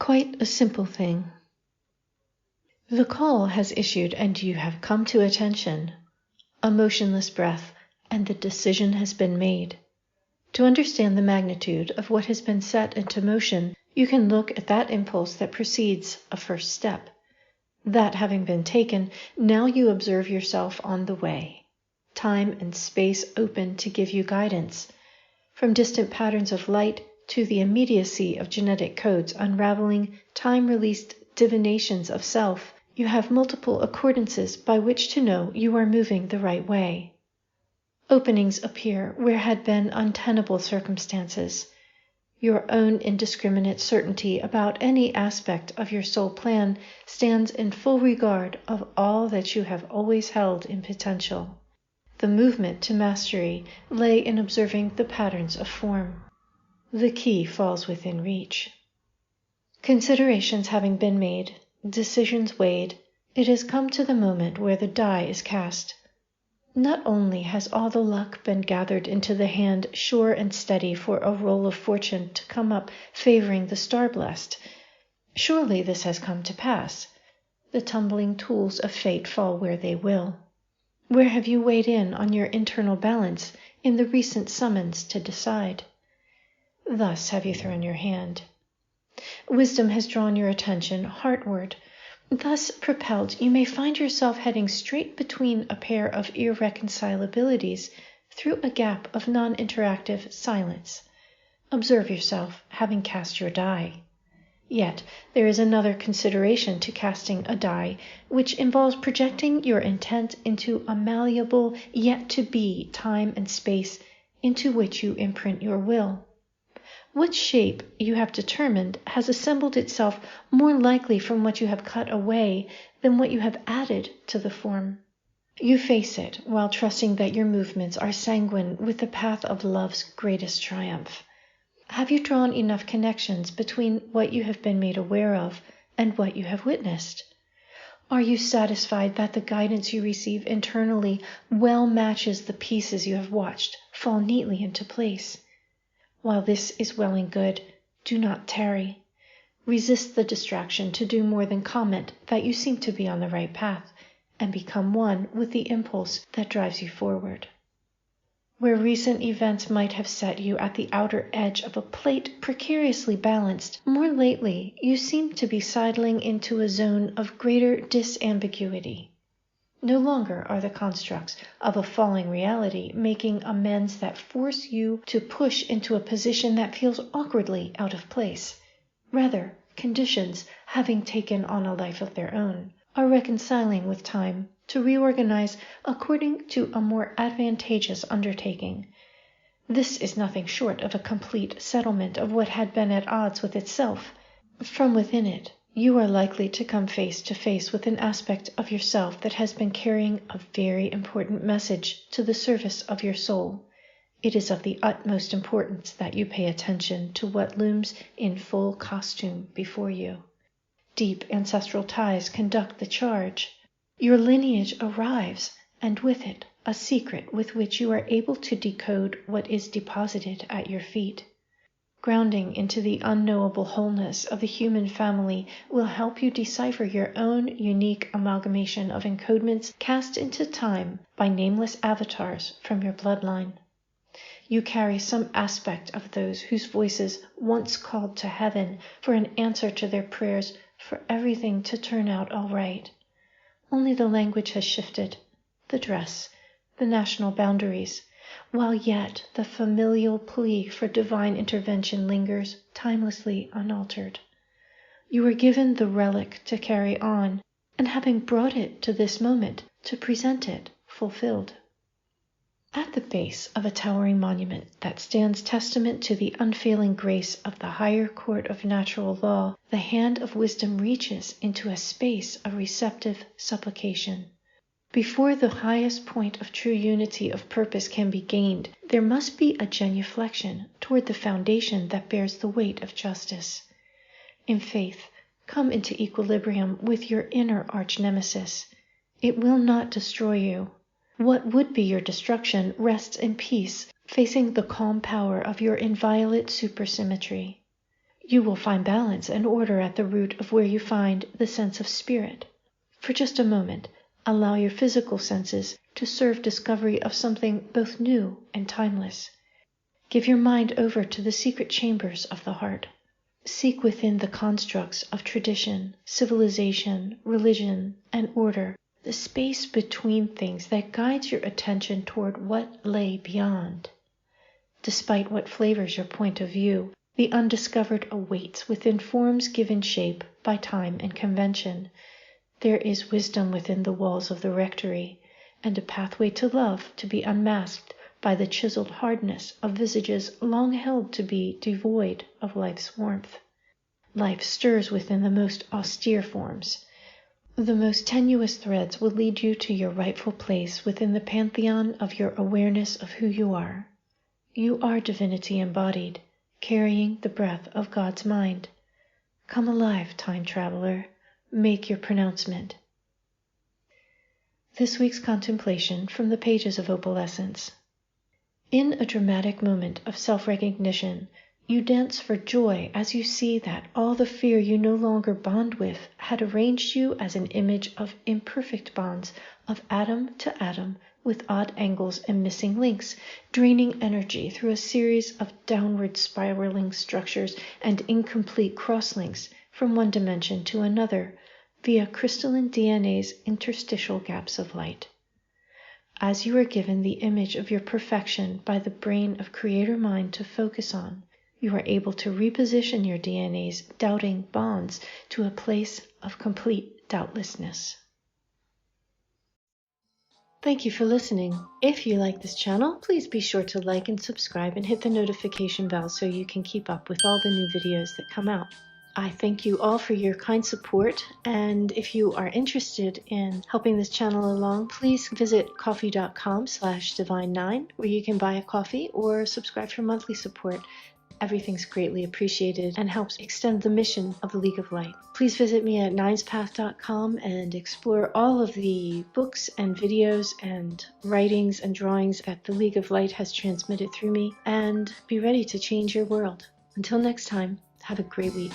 Quite a simple thing. The call has issued and you have come to attention, a motionless breath, and the decision has been made. To understand the magnitude of what has been set into motion, you can look at that impulse that precedes a first step. That having been taken, now you observe yourself on the way. Time and space open to give you guidance. From distant patterns of light to the immediacy of genetic codes unraveling time-released divinations of self, you have multiple accordances by which to know you are moving the right way. Openings appear where had been untenable circumstances. Your own indiscriminate certainty about any aspect of your soul plan stands in full regard of all that you have always held in potential. The movement to mastery lay in observing the patterns of form. The key falls within reach. Considerations having been made, decisions weighed, it has come to the moment where the die is cast. Not only has all the luck been gathered into the hand sure and steady for a roll of fortune to come up favoring the star-blessed. Surely this has come to pass. The tumbling tools of fate fall where they will. Where have you weighed in on your internal balance in the recent summons to decide? Thus have you thrown your hand. Wisdom has drawn your attention heartward. Thus propelled, you may find yourself heading straight between a pair of irreconcilabilities through a gap of non-interactive silence. Observe yourself having cast your die. Yet there is another consideration to casting a die, which involves projecting your intent into a malleable, yet-to-be time and space into which you imprint your will. What shape you have determined has assembled itself more likely from what you have cut away than what you have added to the form. You face it while trusting that your movements are sanguine with the path of love's greatest triumph. Have you drawn enough connections between what you have been made aware of and what you have witnessed? Are you satisfied that the guidance you receive internally well matches the pieces you have watched fall neatly into place? While this is well and good, do not tarry. Resist the distraction to do more than comment that you seem to be on the right path, and become one with the impulse that drives you forward. Where recent events might have set you at the outer edge of a plate precariously balanced, more lately you seem to be sidling into a zone of greater disambiguity. No longer are the constructs of a falling reality making amends that force you to push into a position that feels awkwardly out of place. Rather, conditions, having taken on a life of their own, are reconciling with time to reorganize according to a more advantageous undertaking. This is nothing short of a complete settlement of what had been at odds with itself. From within it, you are likely to come face to face with an aspect of yourself that has been carrying a very important message to the service of your soul. It is of the utmost importance that you pay attention to what looms in full costume before you. Deep ancestral ties conduct the charge. Your lineage arrives, and with it a secret with which you are able to decode what is deposited at your feet. Grounding into the unknowable wholeness of the human family will help you decipher your own unique amalgamation of encodements cast into time by nameless avatars from your bloodline. You carry some aspect of those whose voices once called to heaven for an answer to their prayers for everything to turn out all right. Only the language has shifted, the dress, the national boundaries, while yet the familial plea for divine intervention lingers timelessly unaltered. You were given the relic to carry on, and having brought it to this moment, to present it fulfilled. At the base of a towering monument that stands testament to the unfailing grace of the higher court of natural law, the hand of wisdom reaches into a space of receptive supplication. Before the highest point of true unity of purpose can be gained, there must be a genuflection toward the foundation that bears the weight of justice. In faith, come into equilibrium with your inner arch-nemesis. It will not destroy you. What would be your destruction rests in peace, facing the calm power of your inviolate supersymmetry. You will find balance and order at the root of where you find the sense of spirit. For just a moment, allow your physical senses to serve discovery of something both new and timeless. Give your mind over to the secret chambers of the heart. Seek within the constructs of tradition, civilization, religion, and order the space between things that guides your attention toward what lay beyond. Despite what flavors your point of view, the undiscovered awaits within forms given shape by time and convention. There is wisdom within the walls of the rectory, and a pathway to love to be unmasked by the chiseled hardness of visages long held to be devoid of life's warmth. Life stirs within the most austere forms. The most tenuous threads will lead you to your rightful place within the pantheon of your awareness of who you are. You are divinity embodied, carrying the breath of God's mind. Come alive, time traveler. Make your pronouncement. This week's contemplation from the pages of Opalescence. In a dramatic moment of self-recognition, you dance for joy as you see that all the fear you no longer bond with had arranged you as an image of imperfect bonds, of atom to atom, with odd angles and missing links, draining energy through a series of downward spiraling structures and incomplete crosslinks from one dimension to another, via crystalline DNA's interstitial gaps of light. As you are given the image of your perfection by the brain of Creator Mind to focus on, you are able to reposition your DNA's doubting bonds to a place of complete doubtlessness. Thank you for listening. If you like this channel, please be sure to like and subscribe and hit the notification bell so you can keep up with all the new videos that come out. I thank you all for your kind support, and if you are interested in helping this channel along, please visit ko-fi.com/divine9, where you can buy a coffee or subscribe for monthly support. Everything's greatly appreciated and helps extend the mission of the League of Light. Please visit me at ninespath.com and explore all of the books and videos and writings and drawings that the League of Light has transmitted through me, and be ready to change your world. Until next time, have a great week.